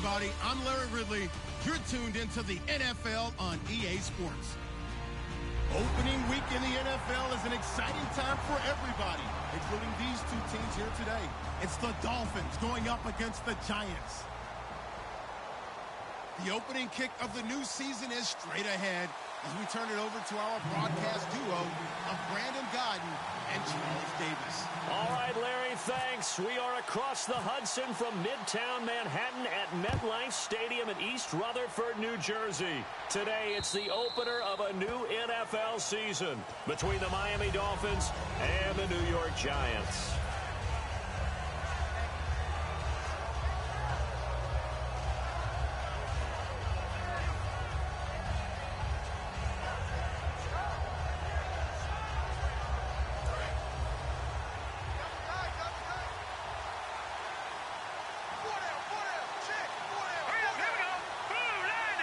everybody. I'm Larry Ridley. You're tuned into the NFL on EA Sports. Opening week in the NFL is an exciting time for everybody, including these two teams here today. It's the Dolphins going up against the Giants. The opening kick of the new season is straight ahead as we turn it over to our broadcast duo of Brandon Godden and Charles Davis. All right, Larry, thanks. We are across the Hudson from Midtown Manhattan at MetLife Stadium in East Rutherford, New Jersey. Today, it's the opener of a new NFL season between the Miami Dolphins and the New York Giants.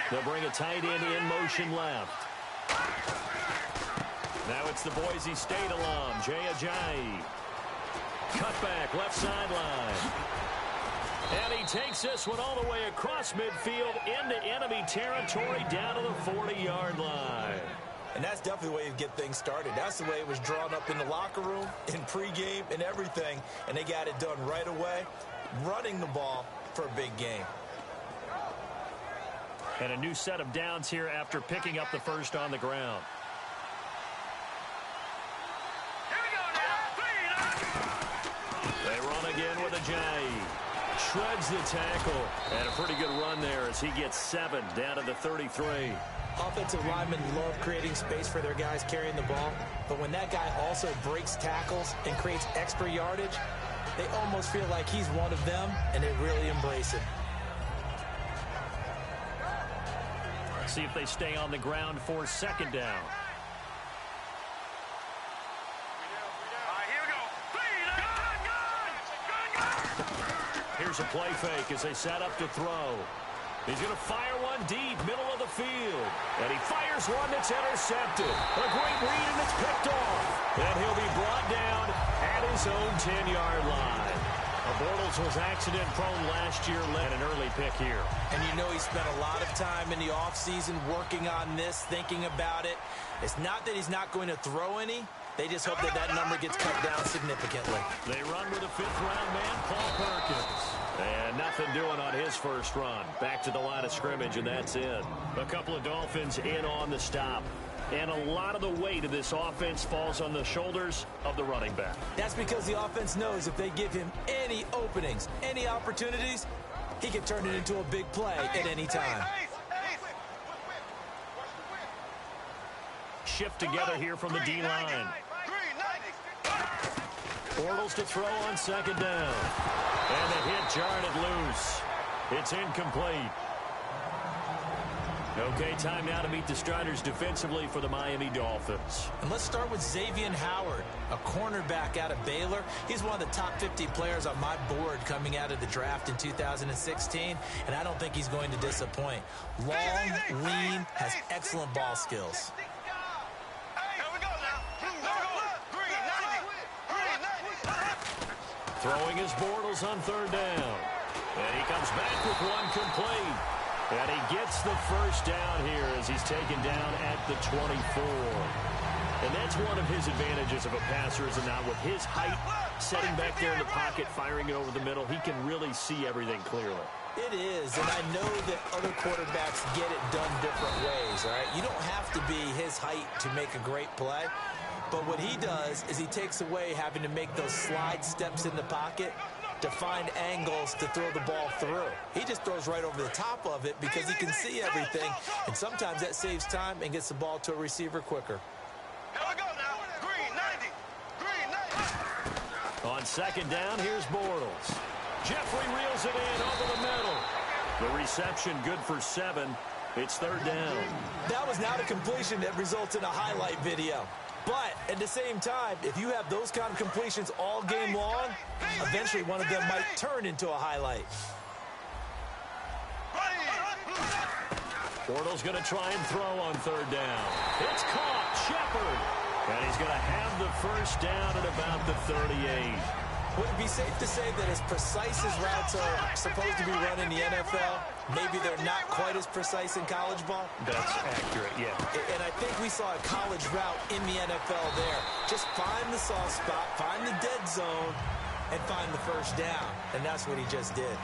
They'll bring a tight end in motion left. Now it's the Boise State alum, Jay Ajayi. Cutback, left sideline. And he takes this one all the way across midfield into enemy territory down to the 40-yard line. And that's definitely the way you get things started. That's the way it was drawn up in the locker room, in pregame, and everything. And they got it done right away, running the ball for a big game. And a new set of downs here after picking up the first on the ground. Here we go now. They run again with Ajayi. Shreds the tackle. And a pretty good run there as he gets 7 down to the 33. Offensive linemen love creating space for their guys carrying the ball. But when that guy also breaks tackles and creates extra yardage, they almost feel like he's one of them, and they really embrace it. See if they stay on the ground for second down. Here we go. Here's a play fake as they set up to throw. He's going to fire one deep, middle of the field. And he fires one that's intercepted. A great read, and it's picked off. And he'll be brought down at his own 10-yard line. Bortles was accident-prone last year, led an early pick here. And you know he spent a lot of time in the offseason working on this, thinking about it. It's not that he's not going to throw any. They just hope that that number gets cut down significantly. They run with a fifth-round man, Paul Perkins. And nothing doing on his first run. Back to the line of scrimmage, and that's it. A couple of Dolphins in on the stop. And a lot of the weight of this offense falls on the shoulders of the running back. That's because the offense knows if they give him any openings, any opportunities, he can turn it into a big play at any time. Shift together here from the D-line. Bortles to throw on second down. And the hit jarred it loose. It's incomplete. Okay, time now to meet the starters defensively for the Miami Dolphins. And let's start with Xavier Howard, a cornerback out of Baylor. He's one of the top 50 players on my board coming out of the draft in 2016, and I don't think he's going to disappoint. Long, lean, has excellent ball skills. Throwing his Bortles on third down. And he comes back with one complete. And he gets the first down here as he's taken down at the 24. And that's one of his advantages of a passer, is not with his height, setting back there in the pocket, firing it over the middle. He can really see everything clearly. It is, and I know that other quarterbacks get it done different ways, all right? You don't have to be his height to make a great play. But what he does is he takes away having to make those slide steps in the pocket to find angles to throw the ball through. He just throws right over the top of it because he can see everything, and sometimes that saves time and gets the ball to a receiver quicker. Here we go now. Green 90. Green 90. On second down, here's Bortles. Jeffrey reels it in over the middle. The reception good for 7. It's third down. That was not a completion that results in a highlight video. But at the same time, if you have those kind of completions all game long, eventually one of them might turn into a highlight. Bortles going to try and throw on third down. It's caught. Shepard. And he's going to have the first down at about the 38. Would it be safe to say that as precise as routes are supposed to be run in the NFL, maybe they're not quite as precise in college ball? That's accurate, yeah. And I think we saw a college route in the NFL there. Just find the soft spot, find the dead zone, and find the first down. And that's what he just did.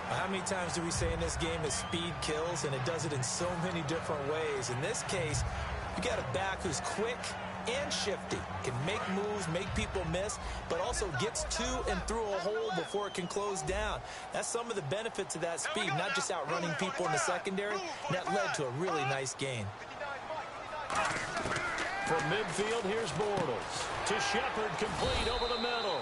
How many times do we say in this game is speed kills, and it does it in so many different ways. In this case, you got a back who's quick and shifty, can make moves, make people miss, but also gets to and through a hole before it can close down. That's some of the benefits of that speed, not just outrunning people in the secondary. And that led to a really nice gain. From midfield, here's Bortles. To Shepard, complete over the middle.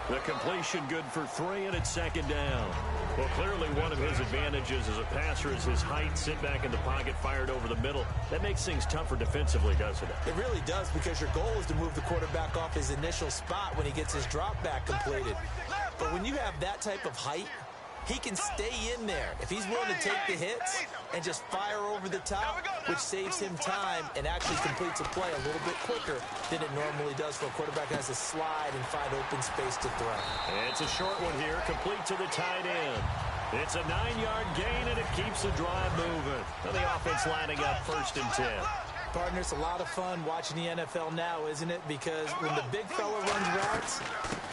The completion good for 3, and it's second down. Well, clearly one of his advantages as a passer is his height. Sit back in the pocket, fired over the middle. That makes things tougher defensively, doesn't it? It really does, because your goal is to move the quarterback off his initial spot when he gets his drop back completed. But when you have that type of height, he can stay in there if he's willing to take the hits and just fire over the top, which saves him time and actually completes a play a little bit quicker than it normally does for a quarterback who has to slide and find open space to throw. It's a short one here, complete to the tight end. It's a 9-yard gain, and it keeps the drive moving. And the offense lining up 1st and 10. Partner, it's a lot of fun watching the NFL now, isn't it? Because when the big fella runs routes,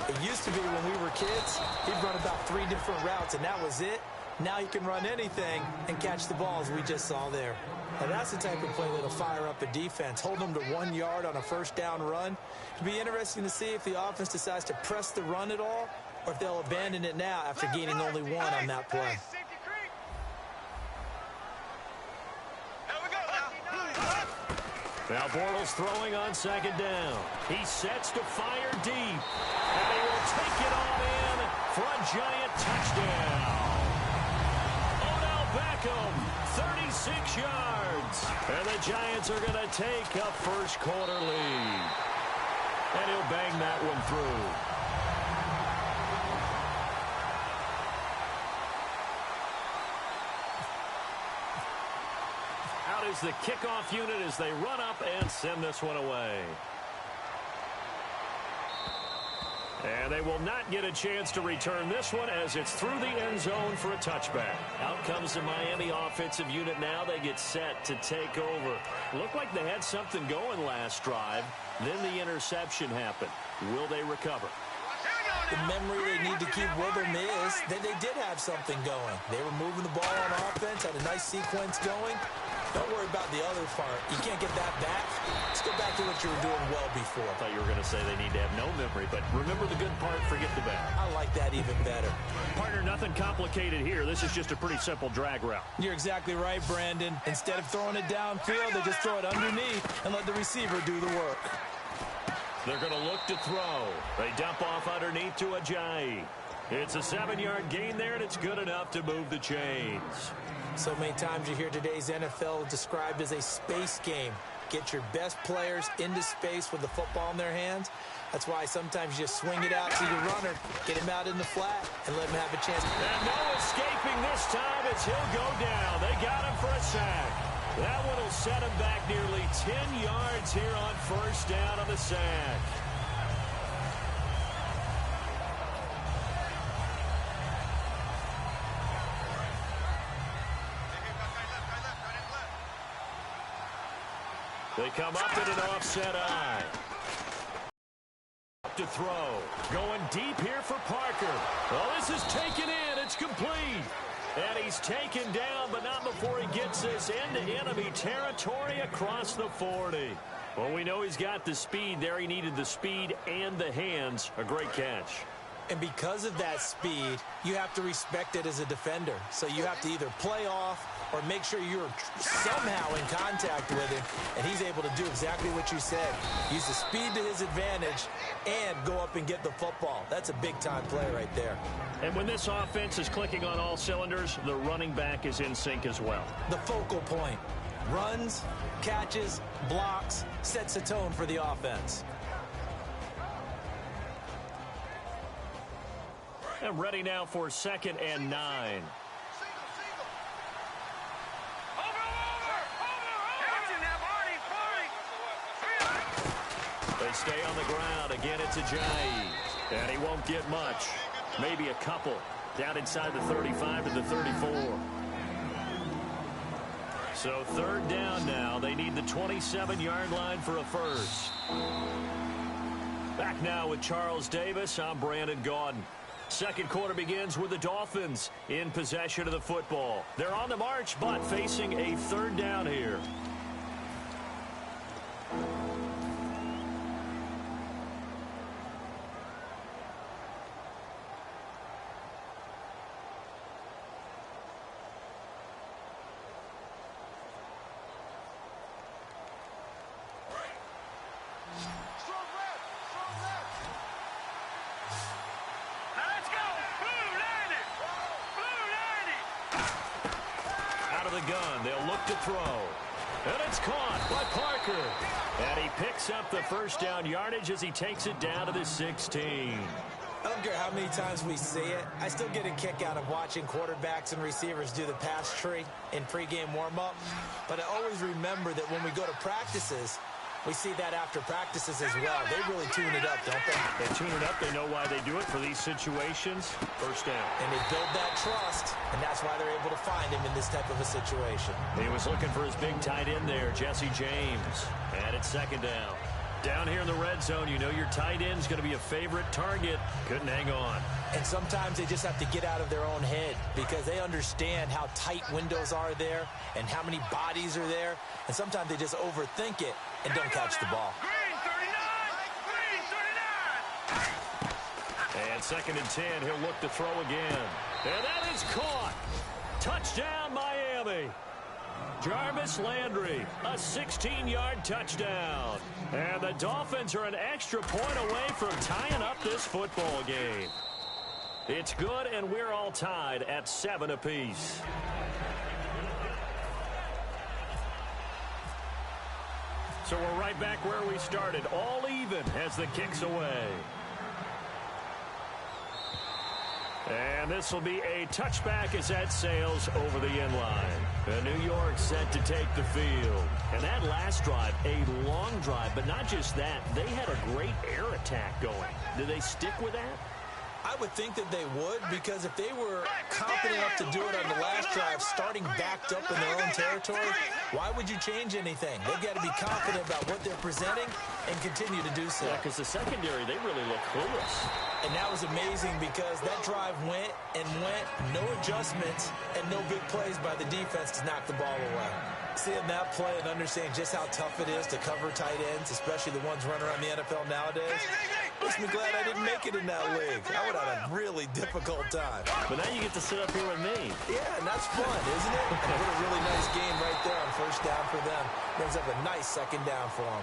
it used to be when we were kids, he'd run about 3 different routes, and that was it. Now he can run anything and catch the ball, as we just saw there. And that's the type of play that'll fire up a defense. Hold them to 1 yard on a first down run. It'll be interesting to see if the offense decides to press the run at all, or if they'll abandon it now after gaining only 1 on that play. Now Bortles throwing on second down. He sets to fire deep. And he will take it on in for a giant touchdown. Odell Beckham, 36 yards. And the Giants are going to take a first quarter lead. And he'll bang that one through. Is the kickoff unit as they run up and send this one away. And they will not get a chance to return this one as it's through the end zone for a touchback. Out comes the Miami offensive unit now. They get set to take over. Looked like they had something going last drive. Then the interception happened. Will they recover? The memory they need to keep with them is that they did have something going. They were moving the ball on offense, had a nice sequence going. Don't worry about the other part. You can't get that back. Let's go back to what you were doing well before. I thought you were going to say they need to have no memory, but remember the good part, forget the bad. I like that even better. Partner, nothing complicated here. This is just a pretty simple drag route. You're exactly right, Brandon. Instead of throwing it downfield, they just throw it underneath and let the receiver do the work. They're going to look to throw. They dump off underneath to Ajayi. It's a 7-yard gain there, and it's good enough to move the chains. So many times you hear today's NFL described as a space game. Get your best players into space with the football in their hands. That's why sometimes you just swing it out to your runner, get him out in the flat, and let him have a chance. And no escaping this time as he'll go down. They got him for a sack. That one will set him back nearly 10 yards here on first down on the sack. They come up in an offset eye. To throw. Going deep here for Parker. Oh, this is taken in. It's complete. And he's taken down, but not before he gets this into enemy territory across the 40. Well, we know he's got the speed there. He needed the speed and the hands. A great catch. And because of that speed, you have to respect it as a defender. So you have to either play off or make sure you're somehow in contact with him, and he's able to do exactly what you said. Use the speed to his advantage and go up and get the football. That's a big-time play right there. And when this offense is clicking on all cylinders, the running back is in sync as well. The focal point. Runs, catches, blocks, sets a tone for the offense. And ready now for 2nd and 9. They stay on the ground. Again, it's Ajayi. And he won't get much. Maybe a couple. Down inside the 35 to the 34. So third down now. They need the 27-yard line for a first. Back now with Charles Davis. I'm Brandon Gaudin. Second quarter begins with the Dolphins in possession of the football. They're on the march, but facing a third down here. Gun. They'll look to throw. And it's caught by Parker. And he picks up the first down yardage as he takes it down to the 16. I don't care how many times we see it. I still get a kick out of watching quarterbacks and receivers do the pass tree in pregame warm-up. But I always remember that when we go to practices, we see that after practices as well. They really tune it up, don't they? They tune it up. They know why they do it for these situations. First down. And they build that trust, and that's why they're able to find him in this type of a situation. He was looking for his big tight end there, Jesse James. And it's second down. Down here in the red zone, you know your tight end's going to be a favorite target. Couldn't hang on. And sometimes they just have to get out of their own head because they understand how tight windows are there and how many bodies are there. And sometimes they just overthink it and don't catch the ball. Green 39. And second and 10, he'll look to throw again. And that is caught. Touchdown, Miami. Jarvis Landry, a 16-yard touchdown. And the Dolphins are an extra point away from tying up this football game. It's good, and we're all tied at 7 apiece. So we're right back where we started, all even as the kick's away. And this will be a touchback as that sails over the end line. New York set to take the field. And that last drive, a long drive, but not just that. They had a great air attack going. Do they stick with that? I would think that they would, because if they were confident enough to do it on the last drive, starting backed up in their own territory, why would you change anything? They've got to be confident about what they're presenting and continue to do so. Yeah, because the secondary, they really look clueless. And that was amazing because that drive went and went, no adjustments, and no big plays by the defense to knock the ball away. Seeing that play and understanding just how tough it is to cover tight ends, especially the ones running around the NFL nowadays, makes me glad I didn't make it in that league. I would have had a really difficult time. But now you get to sit up here with me. Yeah, and that's fun, isn't it? And what a really nice game right there on first down for them. Brings up a nice second down for them.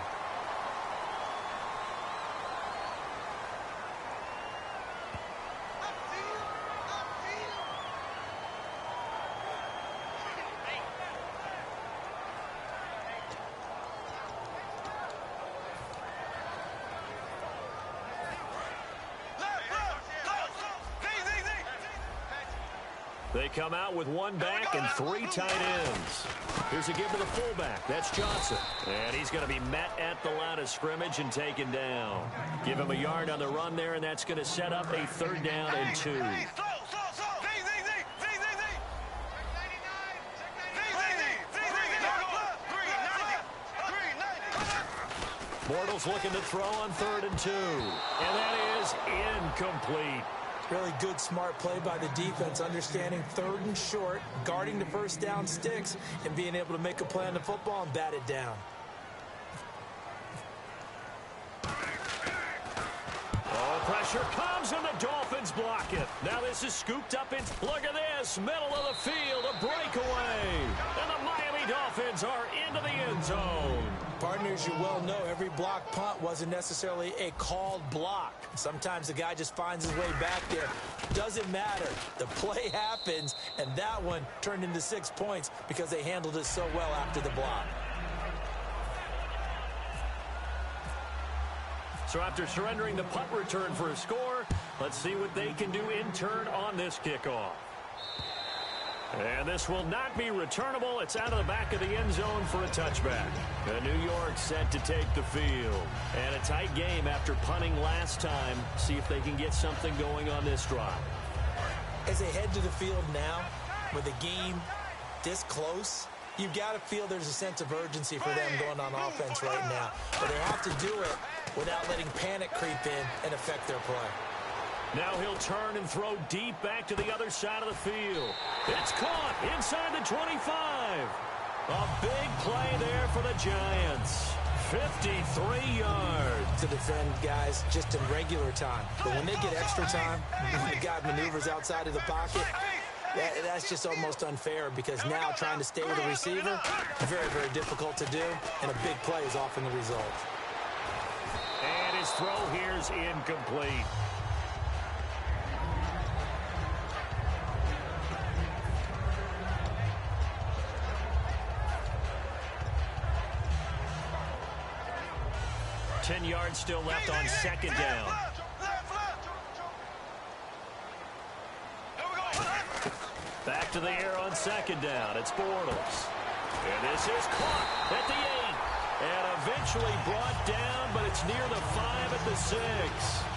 They come out with one back and 3 tight ends. Here's a give to the fullback. That's Johnson. And he's going to be met at the line of scrimmage and taken down. Give him a yard on the run there, and that's going to set up a third down and 2. Bortles looking to throw on 3rd and 2. And that is incomplete. Really good, smart play by the defense, understanding 3rd and short, guarding the first down sticks, and being able to make a play on the football and bat it down. Oh, pressure comes, and the Dolphins block it. Now this is scooped up. Look at this, middle of the field, a breakaway. And the Miami Dolphins are into the end zone. Partners, you well know every block punt wasn't necessarily a called block. Sometimes the guy just finds his way back there. Doesn't matter. The play happens, and that one turned into 6 points because they handled it so well after the block. So after surrendering the punt return for a score, let's see what they can do in turn on this kickoff. And this will not be returnable. It's out of the back of the end zone for a touchback. New York set to take the field. And a tight game after punting last time. See if they can get something going on this drive. As they head to the field now, with the game this close, you've got to feel there's a sense of urgency for them going on offense right now. But they have to do it without letting panic creep in and affect their play. Now he'll turn and throw deep back to the other side of the field. It's caught inside the 25. A big play there for the Giants. 53 yards. To defend guys just in regular time. But when they get extra time, when the guy maneuvers outside of the pocket, that's just almost unfair because now trying to stay with the receiver, very, very difficult to do, and a big play is often the result. And his throw here's incomplete. Ten yards still left on second down. Back to the air on second down. It's Bortles. And this is caught at the 8. And eventually brought down, but it's near the 5 at the 6.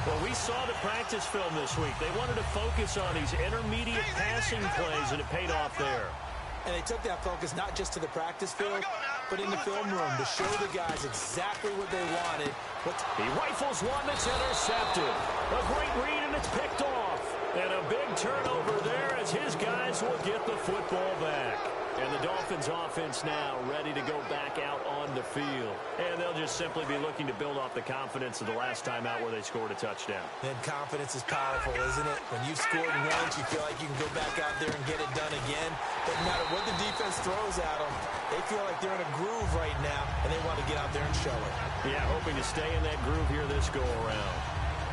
Well, we saw the practice film this week. They wanted to focus on these intermediate passing plays, and it paid off there. And they took that focus not just to the practice field, but in the film room to show the guys exactly what they wanted. He rifles one that's intercepted. A great read, and it's picked off. And a big turnover there as his guys will get the football back. And the Dolphins offense now ready to go back out on the field. And they'll just simply be looking to build off the confidence of the last time out where they scored a touchdown. And confidence is powerful, isn't it? When you've scored once, you feel like you can go back out there and get it done again. Doesn't matter what the defense throws at them. They feel like they're in a groove right now, and they want to get out there and show it. Yeah, hoping to stay in that groove here this go-around.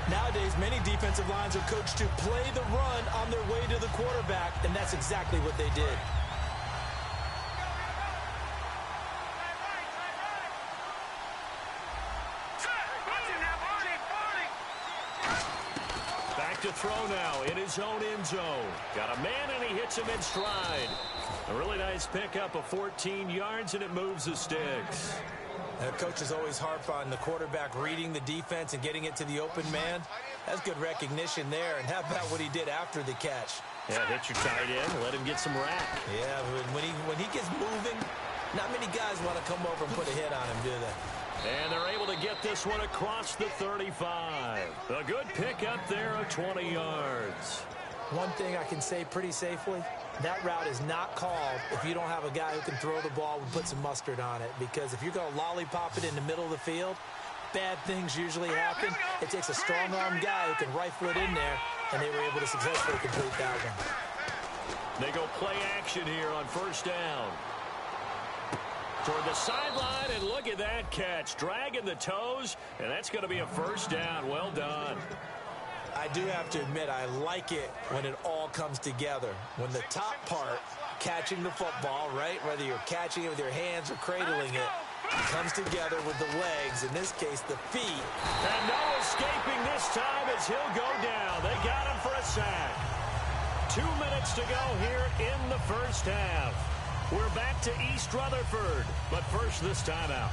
Nowadays, many defensive lines are coached to play the run on their way to the quarterback, and that's exactly what they did. Back to throw now in his own end zone. Got a man, and he hits him in stride. A really nice pickup of 14 yards, and it moves the sticks. Coaches always harp on the quarterback reading the defense and getting it to the open man. That's good recognition there. And how about what he did after the catch? Yeah, hit your tight end, let him get some rack. Yeah, when he gets moving, not many guys want to come over and put a hit on him, do they? And they're able to get this one across the 35. A good pickup there of 20 yards. One thing I can say pretty safely, that route is not called if you don't have a guy who can throw the ball and put some mustard on it. Because if you're going to lollipop it in the middle of the field, bad things usually happen. It takes a strong-arm guy who can rifle it in there, and they were able to successfully complete that one. They go play action here on first down. Toward the sideline, and look at that catch. Dragging the toes, and that's going to be a first down. Well done. I do have to admit, I like it when it all comes together. When the top part, catching the football, right, whether you're catching it with your hands or cradling it, comes together with the legs, in this case, the feet. And no escaping this time as he'll go down. They got him for a sack. 2 minutes to go here in the first half. We're back to East Rutherford, but first this timeout.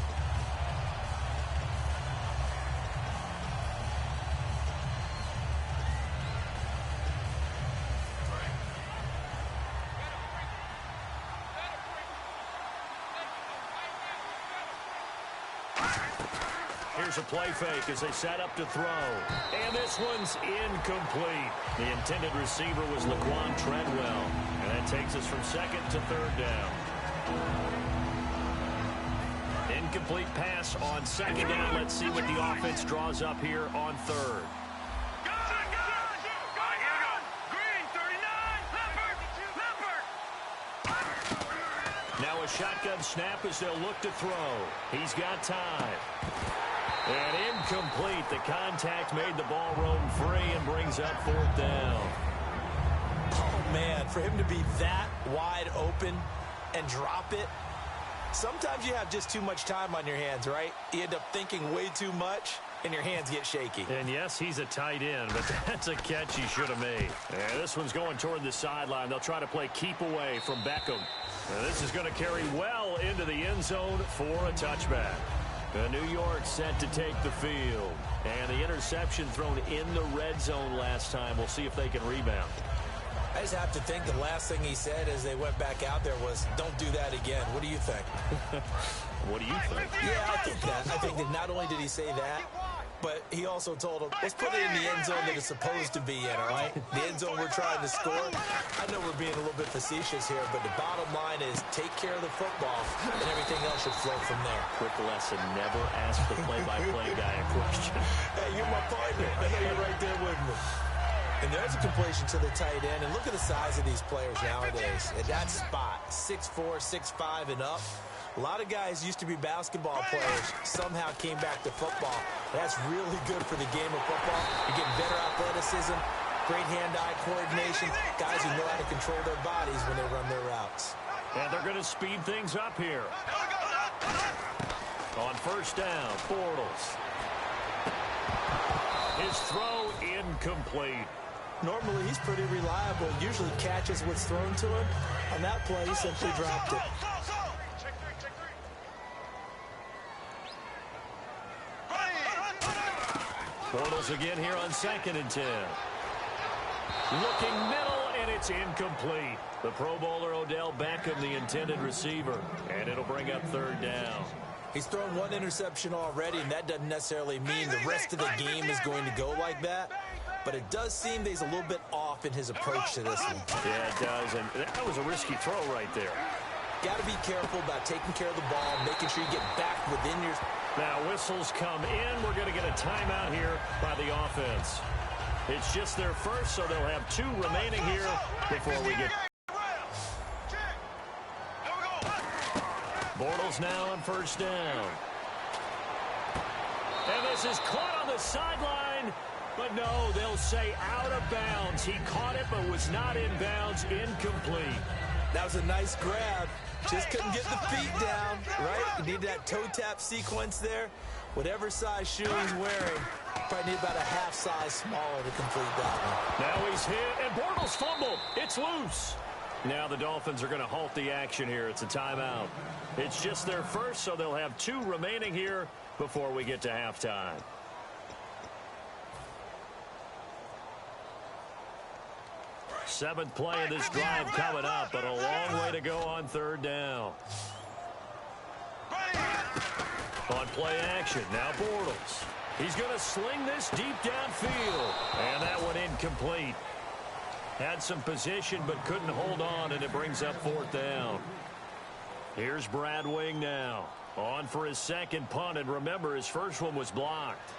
Here's a play fake as they set up to throw. And this one's incomplete. The intended receiver was Laquan Treadwell. And that takes us from second to third down. Incomplete pass on second down. Let's see what the offense draws up here on third. Now a shotgun snap as they'll look to throw. He's got time. And incomplete. The contact made the ball roam free and brings up fourth down. Oh, man, for him to be that wide open and drop it. Sometimes you have just too much time on your hands, right? You end up thinking way too much. and your hands get shaky. And yes, he's a tight end, but that's a catch he should have made. And this one's going toward the sideline. They'll try to play keep away from Beckham. And this is going to carry well into the end zone for a touchback. New York set to take the field. And the interception thrown in the red zone last time. We'll see if they can rebound. I just have to think the last thing he said as they went back out there was, don't do that again. What do you think? What do you think? Yeah, I think that. I think that not only did he say that, but he also told him, let's put it in the end zone that it's supposed to be in, all right? The end zone we're trying to score. I know we're being a little bit facetious here, but the bottom line is take care of the football, and everything else should flow from there. Quick lesson, never ask the play-by-play guy a question. Hey, you're my partner. I know you're right there with me. And there's a completion to the tight end. And look at the size of these players nowadays. At that spot, 6'4", 6'5", and up. A lot of guys used to be basketball players, somehow came back to football. That's really good for the game of football. You're getting better athleticism, great hand-eye coordination, guys who know how to control their bodies when they run their routes. And they're going to speed things up here. On first down, Bortles. His throw incomplete. Normally, he's pretty reliable. Usually catches what's thrown to him. On that play, he simply dropped it. Bortles again here on 2nd and 10. Looking middle, and it's incomplete. The Pro Bowler Odell Beckham, the intended receiver. And it'll bring up 3rd down. He's thrown one interception already, and that doesn't necessarily mean the rest of the game is going to go like that. But it does seem that he's a little bit off in his approach to this one. Yeah, it does, and that was a risky throw right there. Got to be careful about taking care of the ball, making sure you get back within your... Now, whistles come in. We're going to get a timeout here by the offense. It's just their first, so they'll have 2 remaining here before we get... Bortles now on first down. And this is caught on the sideline. But no, they'll say out of bounds. He caught it but was not in bounds. Incomplete. That was a nice grab. Just couldn't get the feet down, right? You need that toe tap sequence there. Whatever size shoe he's wearing, probably need about a half size smaller to complete that one. Now he's hit, and Bortles fumbled. It's loose. Now the Dolphins are going to halt the action here. It's a timeout. It's just their first, so they'll have 2 remaining here before we get to halftime. Seventh play of this drive coming up, but a long way to go on 3rd down. On play action, now Bortles. He's going to sling this deep downfield, and that one incomplete. Had some position, but couldn't hold on, and it brings up 4th down. Here's Brad Wing now. On for his 2nd punt, and remember, his first one was blocked.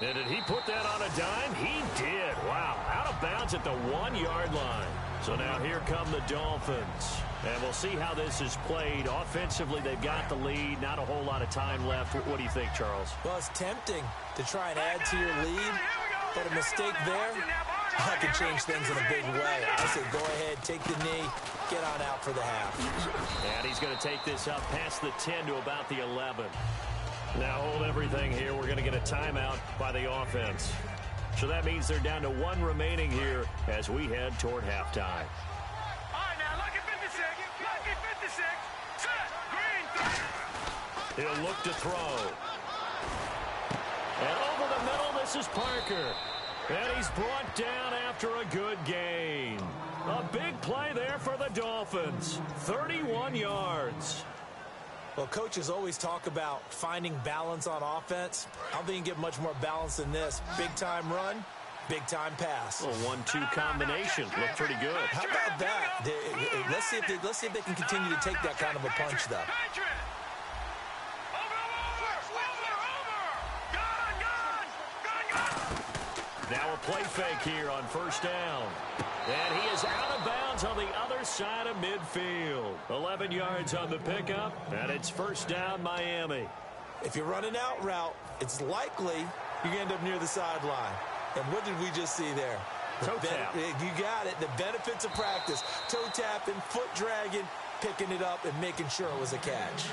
And did he put that on a dime? He did. Wow, out of bounds at the 1-yard line. So now here come the Dolphins. And we'll see how this is played. Offensively, they've got the lead. Not a whole lot of time left. What do you think, Charles? Well, it's tempting to try and add to your lead, but a mistake there, that could change things in a big way. I say go ahead, take the knee, get on out for the half. And he's going to take this up past the 10 to about the 11. Now hold everything here. We're going to get a timeout by the offense. So that means they're down to 1 remaining here as we head toward halftime. He'll look to throw. And over the middle, this is Parker. And he's brought down after a good gain. A big play there for the Dolphins. 31 yards. Well, coaches always talk about finding balance on offense. I don't think you can get much more balance than this. Big-time run, big-time pass. A 1-2 combination. Looked pretty good. How about that? Let's see if they can continue to take that kind of a punch, though. Now a play fake here on first down. And he is out of bounds on the other side of midfield. 11 yards on the pickup, and it's first down Miami. If you're running out route, it's likely you're going to end up near the sideline. And what did we just see there? Toe tap. You got it. The benefits of practice. Toe tapping, foot dragging, picking it up, and making sure it was a catch.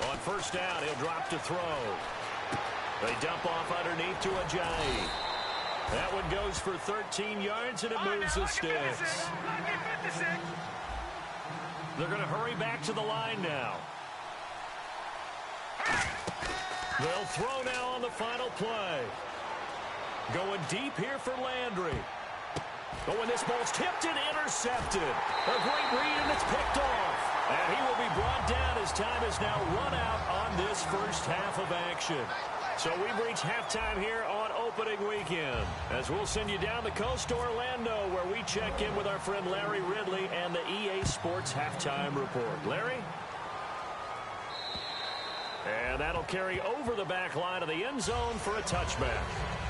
On first down, he'll drop to throw. They dump off underneath to Ajayi. That one goes for 13 yards, and it moves the sticks. They're going to hurry back to the line now. They'll throw now on the final play. Going deep here for Landry. Oh, and this ball's tipped and intercepted. A great read, and it's picked off. And he will be brought down as time is now run out on this first half of action. So we've reached halftime here on opening weekend, as we'll send you down the coast to Orlando, where we check in with our friend Larry Ridley and the EA Sports Halftime Report. Larry? And that'll carry over the back line of the end zone for a touchback.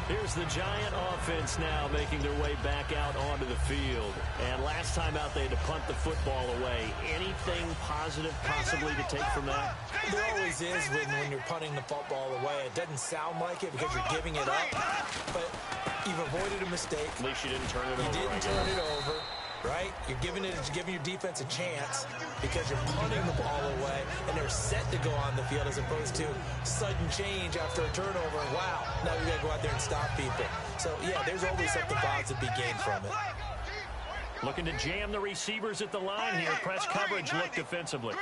Here's the Giant offense now making their way back out onto the field. And last time out, they had to punt the football away. Anything positive possibly to take from that? There always is when you're punting the football away. It doesn't sound like it because you're giving it up, but you've avoided a mistake. At least you didn't turn it over. You didn't turn it over, right? You're giving your defense a chance because you're punting the ball away, and they're set to go on the field as opposed to sudden change after a turnover. Wow, now we got to go out there and stop people. So, yeah, there's always something positive to be gained from it. Looking to jam the receivers at the line here. Press coverage look defensively.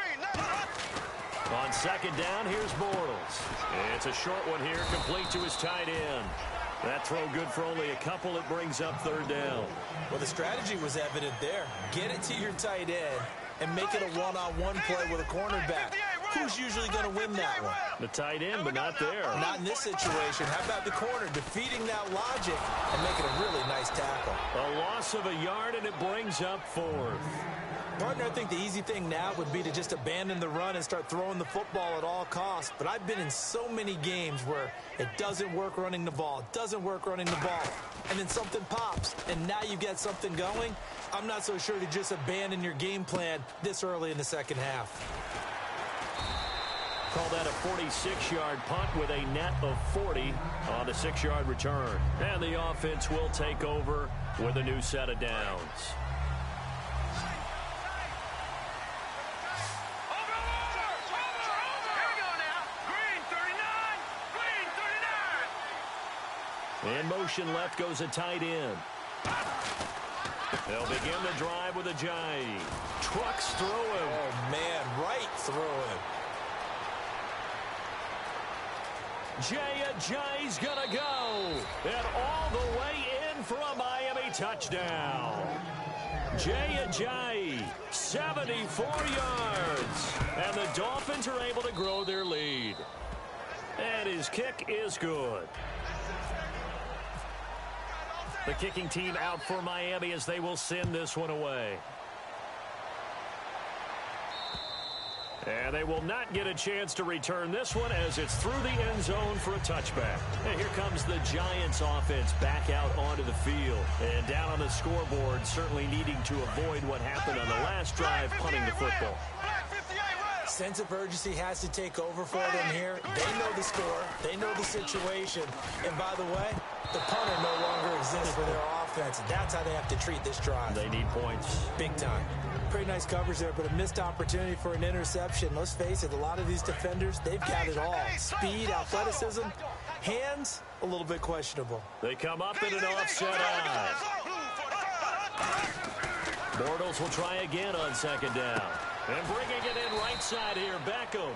On second down, here's Bortles. It's a short one here, complete to his tight end. That throw good for only a couple. It brings up third down. Well, the strategy was evident there. Get it to your tight end and make it a one-on-one play with a cornerback. Who's usually going to win that one? The tight end, but not there. Not in this situation. How about the corner defeating that logic and making a really nice tackle? A loss of a yard, and it brings up fourth. Partner, I think the easy thing now would be to just abandon the run and start throwing the football at all costs. But I've been in so many games where it doesn't work running the ball, and then something pops, and now you get something going. I'm not so sure to just abandon your game plan this early in the second half. Call that a 46-yard punt with a net of 40 on the 6-yard return. And the offense will take over with a new set of downs. In motion left goes a tight end. They'll begin the drive with Ajayi. Trucks through him. Oh, man, right through him. Ajayi's going to go. And all the way in for a Miami touchdown. Ajayi, 74 yards. And the Dolphins are able to grow their lead. And his kick is good. The kicking team out for Miami as they will send this one away. And they will not get a chance to return this one as it's through the end zone for a touchback. And here comes the Giants offense back out onto the field. And down on the scoreboard, certainly needing to avoid what happened on the last drive, punting the football. Sense of urgency has to take over for them here. They know the score. They know the situation. And by the way, the punter no longer exists for their offense. That's how they have to treat this drive. They need points. Big time. Pretty nice coverage there, but a missed opportunity for an interception. Let's face it, a lot of these defenders, they've got it all. Speed, athleticism, hands, a little bit questionable. They come up in an offset eye. Bortles will try again on second down. And bringing it in right side here, Beckham.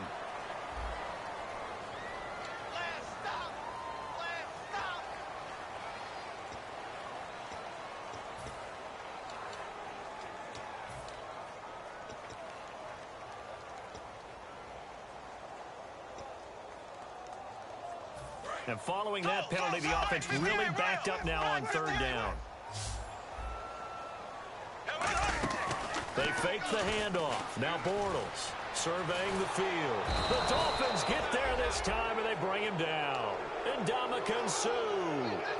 And following that penalty, the offense really backed up now on third down. They fake the handoff. Now Bortles surveying the field. The Dolphins get there this time, and they bring him down. And Ndamukong Suh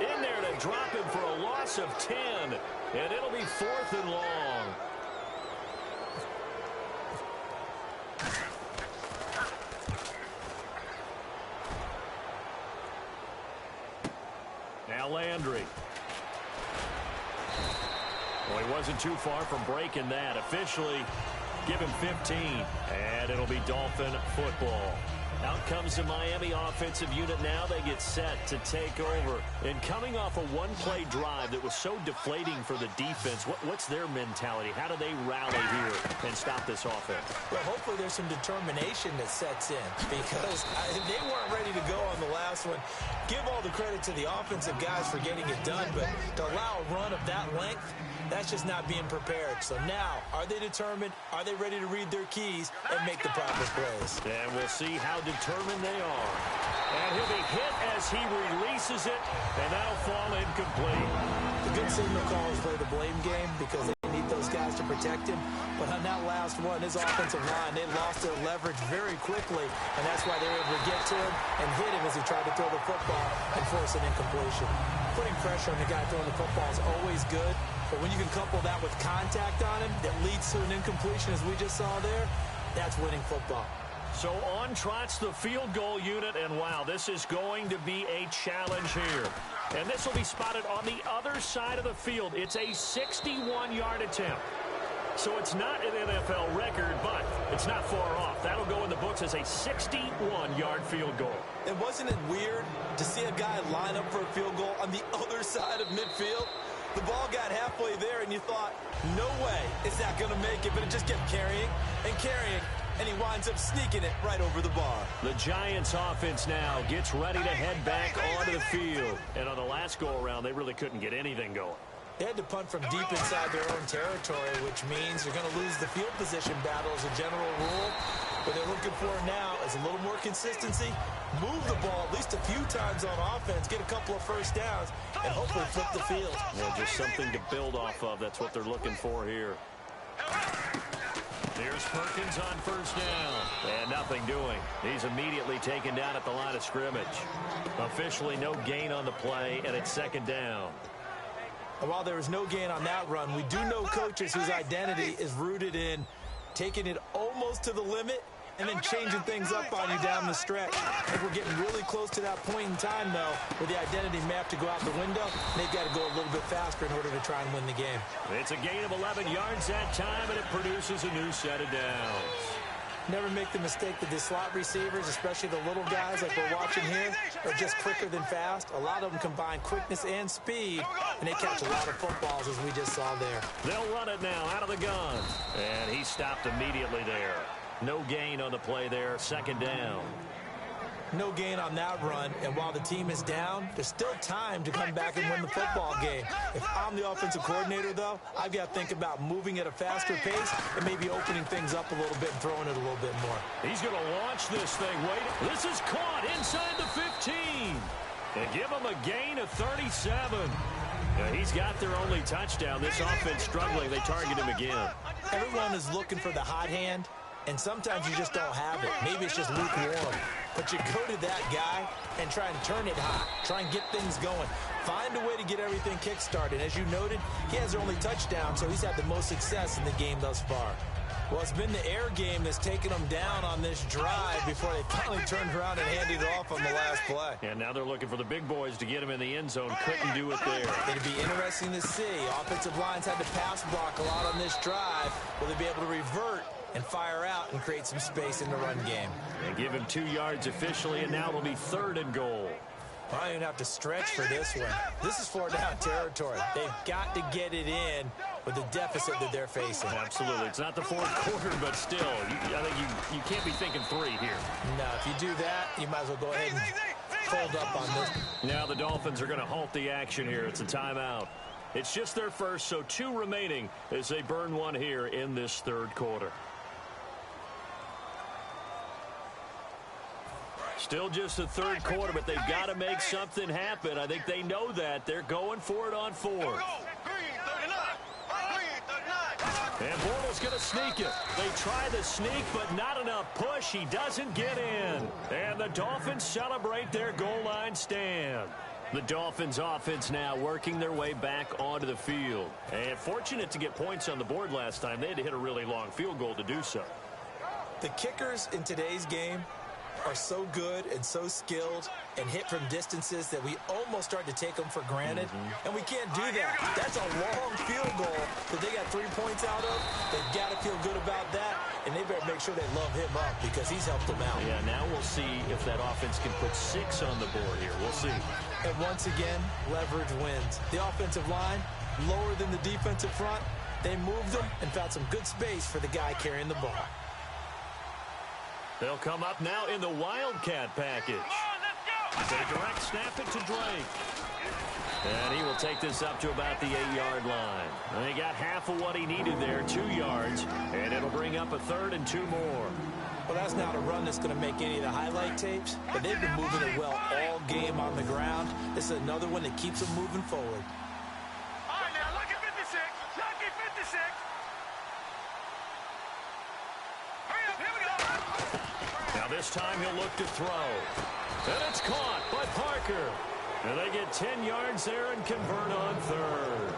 in there to drop him for a loss of 10. And it'll be 4th and long. Now Landry. Well, he wasn't too far from breaking that. Officially, give him 15. And it'll be Dolphin football. Out comes the Miami offensive unit now. They get set to take over. And coming off a one-play drive that was so deflating for the defense, what's their mentality? How do they rally here and stop this offense? Well, hopefully there's some determination that sets in because they weren't ready to go on the last one. Give all the credit to the offensive guys for getting it done, but to allow a run of that length, that's just not being prepared. So now, are they determined? Are they ready to read their keys and make the proper plays? And we'll see how determined they are. And he'll be hit as he releases it, and that'll fall incomplete. The good signal callers play the blame game because they need those guys to protect him. But on that last one, his offensive line, they lost their leverage very quickly, and that's why they were able to get to him and hit him as he tried to throw the football and force an incompletion. Putting pressure on the guy throwing the football is always good, but when you can couple that with contact on him that leads to an incompletion, as we just saw there, that's winning football. So on trots the field goal unit, and wow, this is going to be a challenge here. And this will be spotted on the other side of the field. It's a 61-yard attempt. So it's not an NFL record, but it's not far off. That'll go in the books as a 61-yard field goal. And wasn't it weird to see a guy line up for a field goal on the other side of midfield? The ball got halfway there, and you thought, no way is that going to make it, but it just kept carrying and carrying, and he winds up sneaking it right over the bar. The Giants offense now gets ready to head back onto the field. And on the last go-around, they really couldn't get anything going. They had to punt from deep inside their own territory, which means they're going to lose the field position battle as a general rule. What they're looking for now is a little more consistency, move the ball at least a few times on offense, get a couple of first downs, and hopefully flip the field. Yeah, just something to build off of. That's what they're looking for here. Here's Perkins on first down. And nothing doing. He's immediately taken down at the line of scrimmage. Officially no gain on the play, and it's second down. And while there was no gain on that run, we do know coaches whose identity is rooted in taking it almost to the limit and then changing things up on you down the stretch. I think we're getting really close to that point in time, though, where the identity may have to go out the window. They've got to go a little bit faster in order to try and win the game. It's a gain of 11 yards that time, and it produces a new set of downs. Never make the mistake that the slot receivers, especially the little guys like we're watching here, are just quicker than fast. A lot of them combine quickness and speed, and they catch a lot of footballs, as we just saw there. They'll run it now out of the gun. And he stopped immediately there. No gain on the play there, second down. No gain on that run, and while the team is down, there's still time to come back and win the football game. If I'm the offensive coordinator, though, I've got to think about moving at a faster pace and maybe opening things up a little bit and throwing it a little bit more. He's going to launch this thing. Wait, this is caught inside the 15. And give him a gain of 37. He's got their only touchdown. This offense struggling. They target him again. Everyone is looking for the hot hand, and sometimes you just don't have it. Maybe it's just lukewarm. But you go to that guy and try and turn it hot. Try and get things going. Find a way to get everything kick-started. As you noted, he has their only touchdown, so he's had the most success in the game thus far. Well, it's been the air game that's taken them down on this drive before they finally turned around and handed it off on the last play. And now they're looking for the big boys to get him in the end zone. Couldn't do it there. It'd be interesting to see. Offensive lines had to pass block a lot on this drive. Will they be able to revert and fire out and create some space in the run game? And give him 2 yards officially, and now it'll be third and goal. I don't even have to stretch for this one. This is 4-down territory. They've got to get it in with the deficit that they're facing. Absolutely. It's not the fourth quarter, but still, I think you can't be thinking 3 here. No, if you do that, you might as well go ahead and fold up on this. Now the Dolphins are going to halt the action here. It's a timeout. It's just their first, so 2 remaining as they burn one here in this third quarter. Still just the third quarter, but they've got to make something happen. I think they know that. They're going for it on fourth. And Bortles going to sneak it. They try the sneak, but not enough push. He doesn't get in. And the Dolphins celebrate their goal line stand. The Dolphins offense now working their way back onto the field. And fortunate to get points on the board last time. They had to hit a really long field goal to do so. The kickers in today's game are so good and so skilled and hit from distances that we almost start to take them for granted. And we can't do that. That's a long field goal that they got 3 points out of. They've got to feel good about that, and they better make sure they love him up because he's helped them out. Yeah, now we'll see if that offense can put 6 on the board here. We'll see. And once again, leverage wins. The offensive line, lower than the defensive front. They moved them and found some good space for the guy carrying the ball. They'll come up now in the Wildcat package. They direct snap it to Drake. And he will take this up to about the 8-yard line. And he got half of what he needed there, 2 yards. And it'll bring up a 3rd and 2 more. Well, that's not a run that's going to make any of the highlight tapes, but they've been moving it well all game on the ground. This is another one that keeps them moving forward. All right, now look at 56. Look at 56. Hurry up, here we go. Now this time he'll look to throw. And it's caught by Parker. And they get 10 yards there and convert on 3rd.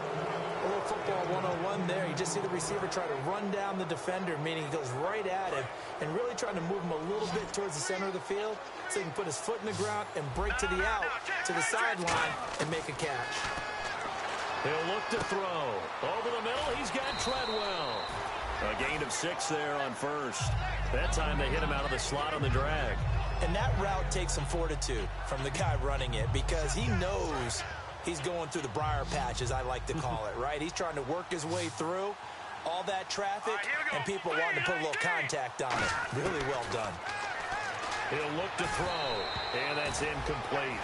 A little football 101 there. You just see the receiver try to run down the defender, meaning he goes right at him and really trying to move him a little bit towards the center of the field so he can put his foot in the ground and break to the out, to the sideline, and make a catch. He'll look to throw. Over the middle, he's got Treadwell. A gain of 6 there on 1st. That time they hit him out of the slot on the drag. And that route takes some fortitude from the guy running it because he knows he's going through the briar patch, as I like to call it, right? He's trying to work his way through all that traffic and people wanting to put a little contact on it. Really well done. He'll look to throw, and that's incomplete.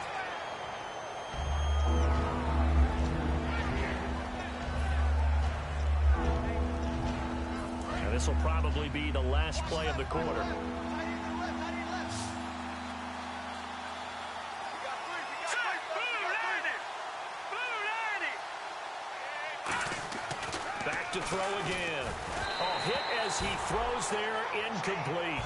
Now this will probably be the last play of the quarter. To throw again. Oh, hit as he throws there, incomplete.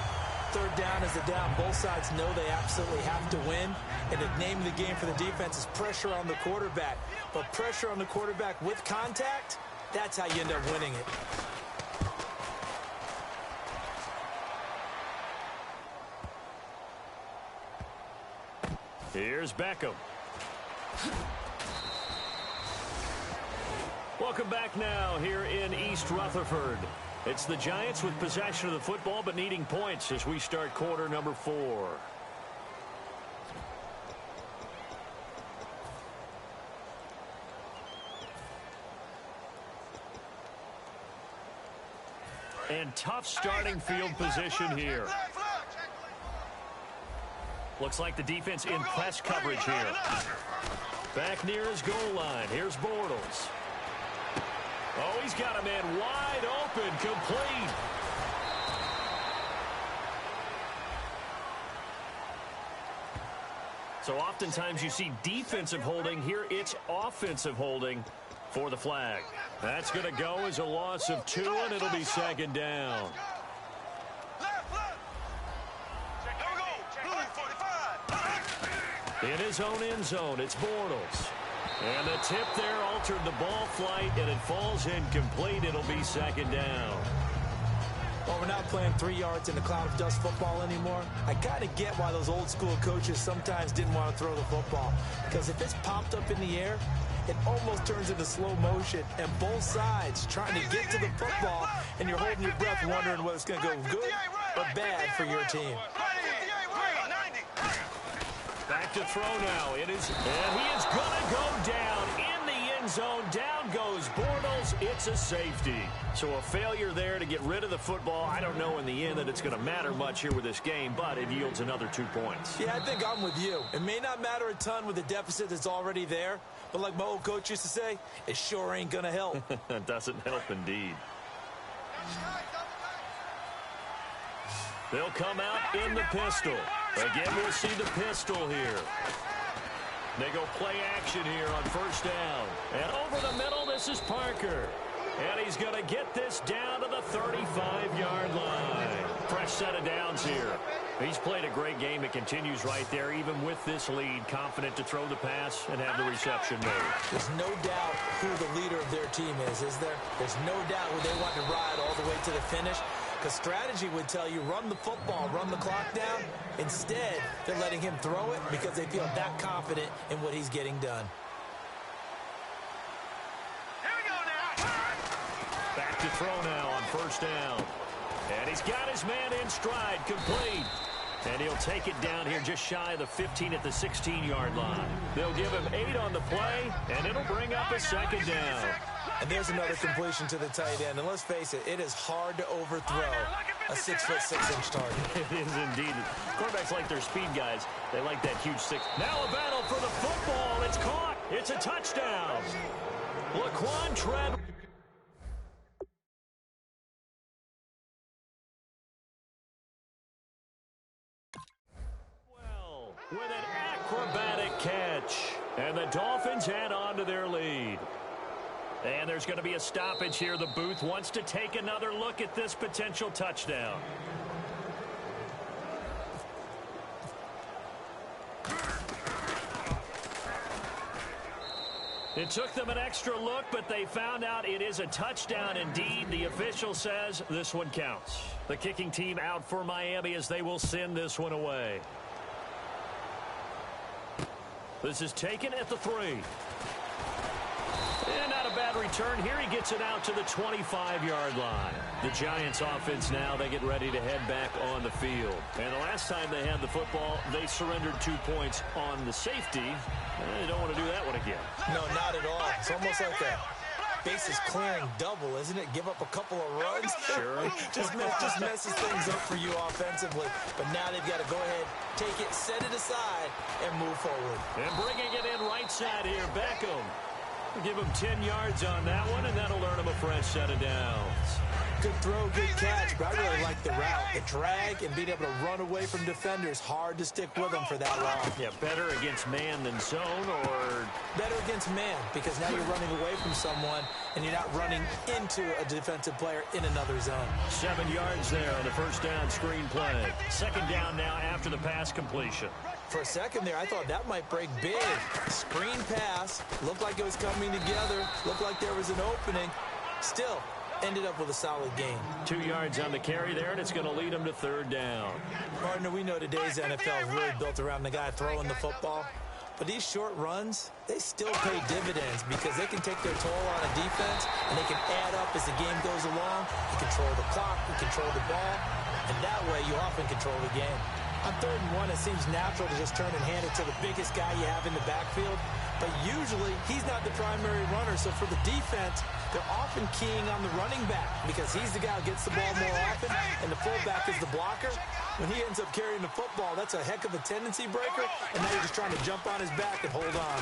3rd down is a down. Both sides know they absolutely have to win. And the name of the game for the defense is pressure on the quarterback. But pressure on the quarterback with contact, that's how you end up winning it. Here's Beckham. Welcome back now here in East Rutherford. It's the Giants with possession of the football but needing points as we start quarter number 4. And tough starting field position here. Looks like the defense in press coverage here. Back near his goal line. Here's Bortles. Oh, he's got a man wide open, complete. So oftentimes you see defensive holding. Here it's offensive holding for the flag. That's going to go as a loss of 2, and it'll be 2nd down. In his own end zone, it's Bortles. And the tip there altered the ball flight, and it falls incomplete. It'll be 2nd down. Well, we're not playing 3 yards in the cloud of dust football anymore. I kind of get why those old school coaches sometimes didn't want to throw the football. Because if it's popped up in the air, it almost turns into slow motion. And both sides trying to get to the football, and you're holding your breath wondering whether it's going to go good or bad for your team. Back to throw now. It is, and he is going to go down in the end zone. Down goes Bortles. It's a safety. So a failure there to get rid of the football. I don't know in the end that it's going to matter much here with this game, but it yields another 2 points. Yeah, I think I'm with you. It may not matter a ton with the deficit that's already there, but like my old coach used to say, it sure ain't going to help. It doesn't help indeed. They'll come out in the pistol. Again, we'll see the pistol here. They go play action here on first down. And over the middle, this is Parker. And he's going to get this down to the 35-yard line. Fresh set of downs here. He's played a great game. It continues right there, even with this lead. Confident to throw the pass and have the reception made. There's no doubt who the leader of their team is there? There's no doubt who they want to ride all the way to the finish. Because strategy would tell you, run the football, run the clock down. Instead, they're letting him throw it because they feel that confident in what he's getting done. Here we go now. Back to throw now on first down. And he's got his man in stride, complete. And he'll take it down here just shy of the 15 at the 16-yard line. They'll give him 8 on the play, and it'll bring up a second down. And there's another completion to the tight end. And let's face it, it is hard to overthrow a 6'6" target. It is indeed. Quarterbacks like their speed guys. They like that huge 6. Now a battle for the football. It's caught. It's a touchdown. Laquan Treadwell. With an acrobatic catch. And the Dolphins add on to their lead. And there's going to be a stoppage here. The booth wants to take another look at this potential touchdown. It took them an extra look, but they found out it is a touchdown indeed. The official says this one counts. The kicking team out for Miami as they will send this one away. This is taken at the 3. And not a bad return here. He gets it out to the 25-yard line. The Giants offense now, they get ready to head back on the field. And the last time they had the football, they surrendered 2 points on the safety. They don't want to do that one again. No, not at all. It's almost like a bases clearing double, isn't it? Give up a couple of runs. Sure. just messes things up for you offensively. But now they've got to go ahead, take it, set it aside, and move forward. And bringing it in right side here, Beckham. Give him 10 yards on that one, and that'll earn him a fresh set of downs. Good throw, good catch, but I really like the route. The drag and being able to run away from defenders, hard to stick with them for that long. Yeah, better against man than zone, or better against man, because now you're running away from someone and you're not running into a defensive player in another zone. 7 yards there on the first down screen play. Second down now after the pass completion. For a second there, I thought that might break big. Screen pass, looked like it was coming together, looked like there was an opening. Still, ended up with a solid game. 2 yards on the carry there, and it's going to lead them to third down. Partner, we know today's NFL is really built around the guy throwing the football. But these short runs, they still pay dividends because they can take their toll on a defense, and they can add up as the game goes along. You control the clock, you control the ball, and that way you often control the game. On 3rd and 1, it seems natural to just turn and hand it to the biggest guy you have in the backfield. But usually, he's not the primary runner. So for the defense, they're often keying on the running back because he's the guy who gets the ball more often, and the fullback is the blocker. When he ends up carrying the football, that's a heck of a tendency breaker, and now you're just trying to jump on his back and hold on.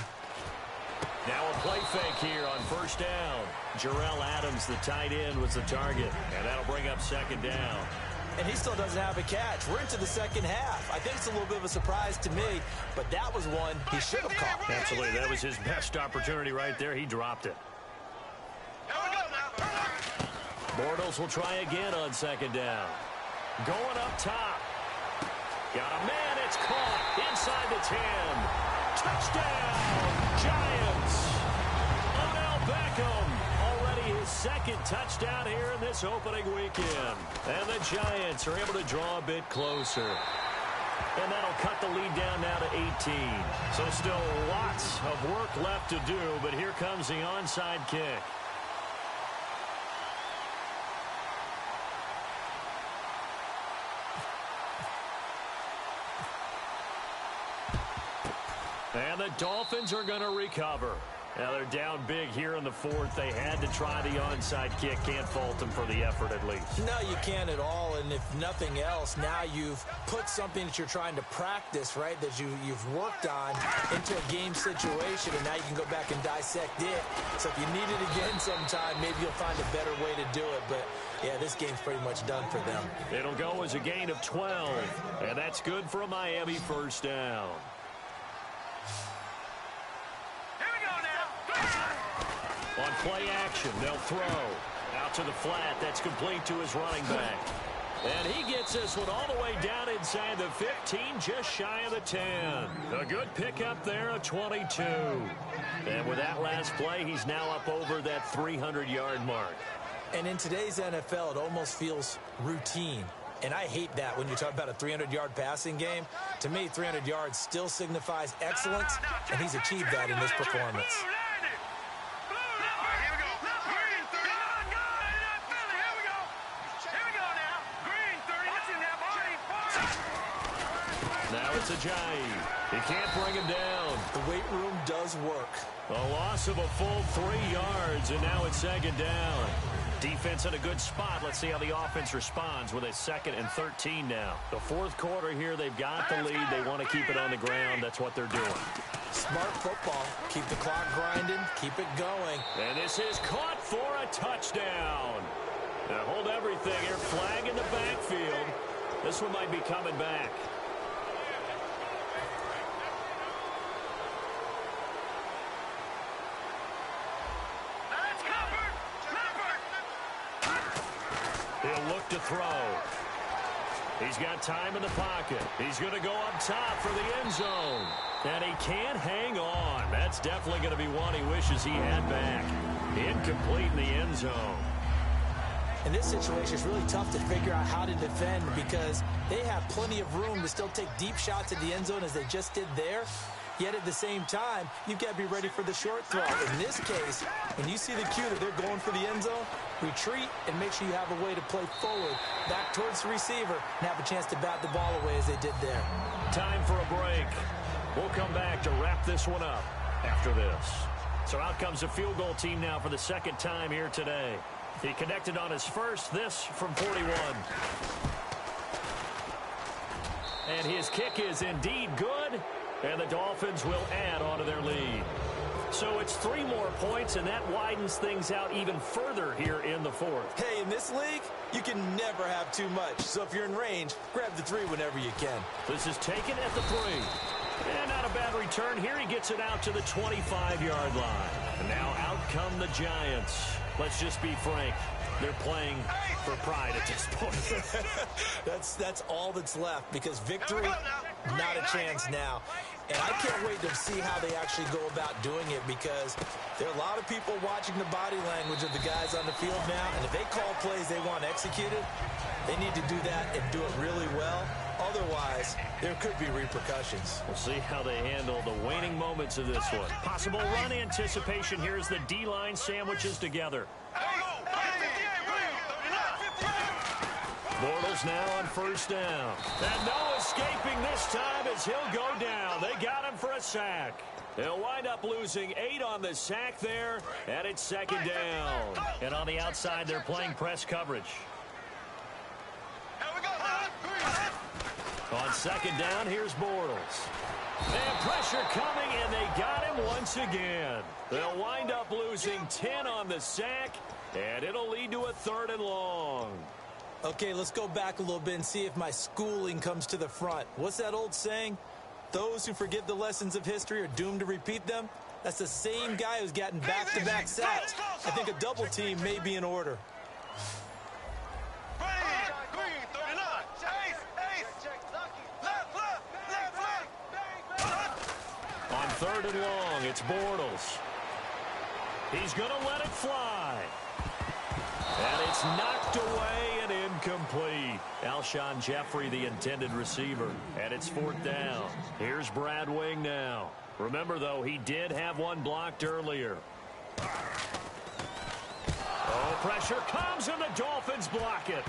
Now a play fake here on first down. Jarrell Adams, the tight end, was the target, and that'll bring up second down. And he still doesn't have a catch. We're into the second half. I think it's a little bit of a surprise to me, but that was one he should have caught. Absolutely. That was his best opportunity right there. He dropped it. Bortles will try again on second down. Going up top. Got a man. It's caught inside the 10. Touchdown, Giants. Odell Beckham. His second touchdown here in this opening weekend. And the Giants are able to draw a bit closer. And that'll cut the lead down now to 18. So still lots of work left to do, but here comes the onside kick. And the Dolphins are going to recover. Now they're down big here in the fourth. They had to try the onside kick. Can't fault them for the effort at least. No, you can't at all. And if nothing else, now you've put something that you're trying to practice, right, that you've worked on into a game situation, and now you can go back and dissect it. So if you need it again sometime, maybe you'll find a better way to do it. But, yeah, this game's pretty much done for them. It'll go as a gain of 12, and that's good for a Miami first down. On play action, they'll throw. Out to the flat. That's complete to his running back. And he gets this one all the way down inside the 15, just shy of the 10. A good pickup there, a 22. And with that last play, he's now up over that 300-yard mark. And in today's NFL, it almost feels routine. And I hate that when you talk about a 300-yard passing game. To me, 300 yards still signifies excellence, and he's achieved that in this performance. Now it's Ajayi. He can't bring him down. The weight room does work. A loss of a full 3 yards, and now it's second down. Defense in a good spot. Let's see how the offense responds with a 2nd and 13 now. The fourth quarter here, they've got the lead. They want to keep it on the ground. That's what they're doing. Smart football. Keep the clock grinding. Keep it going. And this is caught for a touchdown. Now hold everything here. Flag in the backfield. This one might be coming back. He'll look to throw. He's got time in the pocket. He's going to go up top for the end zone. And he can't hang on. That's definitely going to be one he wishes he had back. Incomplete in the end zone. In this situation, it's really tough to figure out how to defend because they have plenty of room to still take deep shots at the end zone as they just did there. Yet at the same time, you've got to be ready for the short throw. In this case, when you see the cue that they're going for the end zone, retreat and make sure you have a way to play forward, back towards the receiver, and have a chance to bat the ball away as they did there. Time for a break. We'll come back to wrap this one up after this. So out comes the field goal team now for the second time here today. He connected on his first, this from 41. And his kick is indeed good. And the Dolphins will add on to their lead. So it's 3 more points, and that widens things out even further here in the fourth. Hey, in this league, you can never have too much. So if you're in range, grab the 3 whenever you can. This is taken at the 3. And not a bad return here. He gets it out to the 25-yard line. And now out come the Giants. Let's just be frank. They're playing for pride at this point. That's all that's left because victory, not a chance now. And I can't wait to see how they actually go about doing it because there are a lot of people watching the body language of the guys on the field now. And if they call plays they want executed, they need to do that and do it really well. Otherwise, there could be repercussions. We'll see how they handle the waning moments of this one. Possible run anticipation here as the D-line sandwiches together. Bortles now on first down. And no escaping this time as he'll go down. They got him for a sack. They'll wind up losing 8 on the sack there, and it's second down. And on the outside, they're playing press coverage. On second down, here's Bortles. And pressure coming, and they got him once again. They'll wind up losing 10 on the sack, and it'll lead to a 3rd and long. Okay, let's go back a little bit and see if my schooling comes to the front. What's that old saying? Those who forget the lessons of history are doomed to repeat them. That's the same guy who's gotten back-to-back sacks. I think a double team may be in order. On 3rd and long, it's Bortles. He's going to let it fly. And it's knocked away and incomplete. Alshon Jeffrey, the intended receiver. And it's 4th down. Here's Brad Wing now. Remember, though, he did have one blocked earlier. Oh, pressure comes, and the Dolphins block it.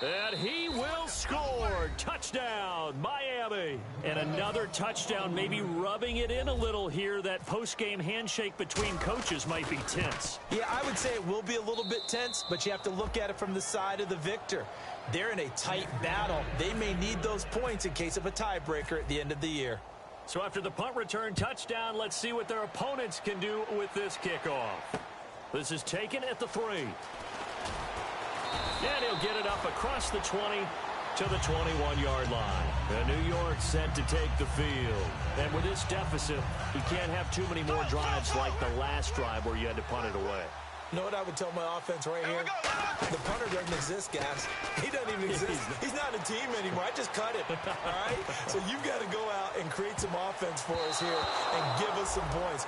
And he will score. Touchdown, Miami. And another touchdown, maybe rubbing it in a little here. That post-game handshake between coaches might be tense. Yeah, I would say it will be a little bit tense, but you have to look at it from the side of the victor. They're in a tight battle. They may need those points in case of a tiebreaker at the end of the year. So after the punt return touchdown, let's see what their opponents can do with this kickoff. This is taken at the 3. And he'll get it up across the 20 to the 21-yard line. And New York set to take the field. And with this deficit, you can't have too many more drives like the last drive where you had to punt it away. You know what I would tell my offense right here? The punter doesn't exist, guys. He doesn't even exist. He's not a team anymore. I just cut him, all right? So you've got to go out and create some offense for us here and give us some points.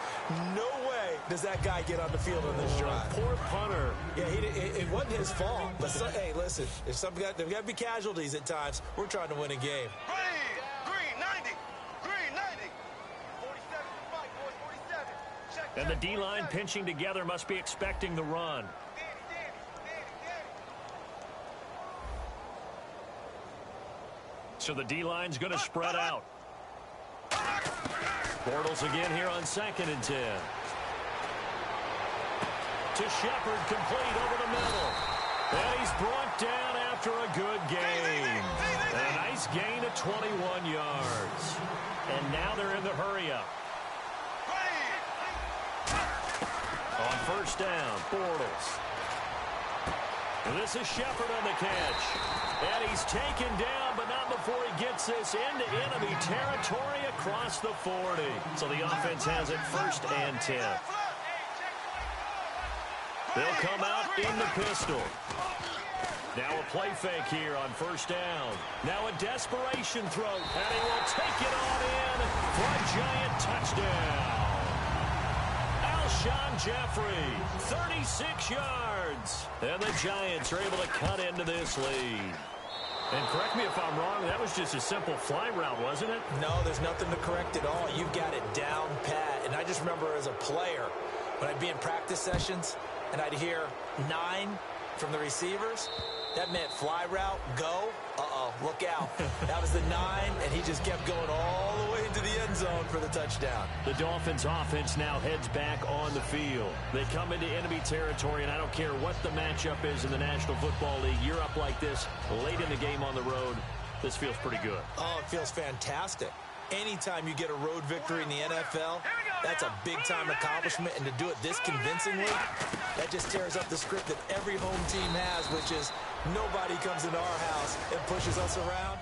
No way does that guy get on the field on this drive. Poor punter. Yeah, it wasn't his fault. But, hey, listen, there's got to be casualties at times. We're trying to win a game. Green, 90. Green, 90. 47 to fight, boys, 47. Check. And the D-line pinching together must be expecting the run. So the D-line's going to spread out. Bortles again here on 2nd and 10. To Shepard, complete over the middle. And he's brought down after a good gain. And a nice gain of 21 yards. And now they're in the hurry-up. On 1st down, Bortles. And this is Shepard on the catch. And he's taken down, but not before he gets this into enemy territory across the 40. So the offense has it 1st and 10. They'll come out in the pistol. Now a play fake here on 1st down. Now a desperation throw, and he will take it on in for a giant touchdown. Alshon Jeffrey, 36 yards. And the Giants are able to cut into this lead. And correct me if I'm wrong, that was just a simple fly route, wasn't it? No, there's nothing to correct at all. You've got it down pat. And I just remember as a player, when I'd be in practice sessions, and I'd hear 9 from the receivers, that meant fly route, go, look out. That was the 9, and he just kept going all the way into the end zone for the touchdown. The Dolphins offense now heads back on the field. They come into enemy territory, and I don't care what the matchup is in the National Football League. You're up like this late in the game on the road. This feels pretty good. Oh, it feels fantastic. Anytime you get a road victory in the NFL, that's a big-time accomplishment, and to do it this convincingly, that just tears up the script that every home team has, which is nobody comes into our house and pushes us around.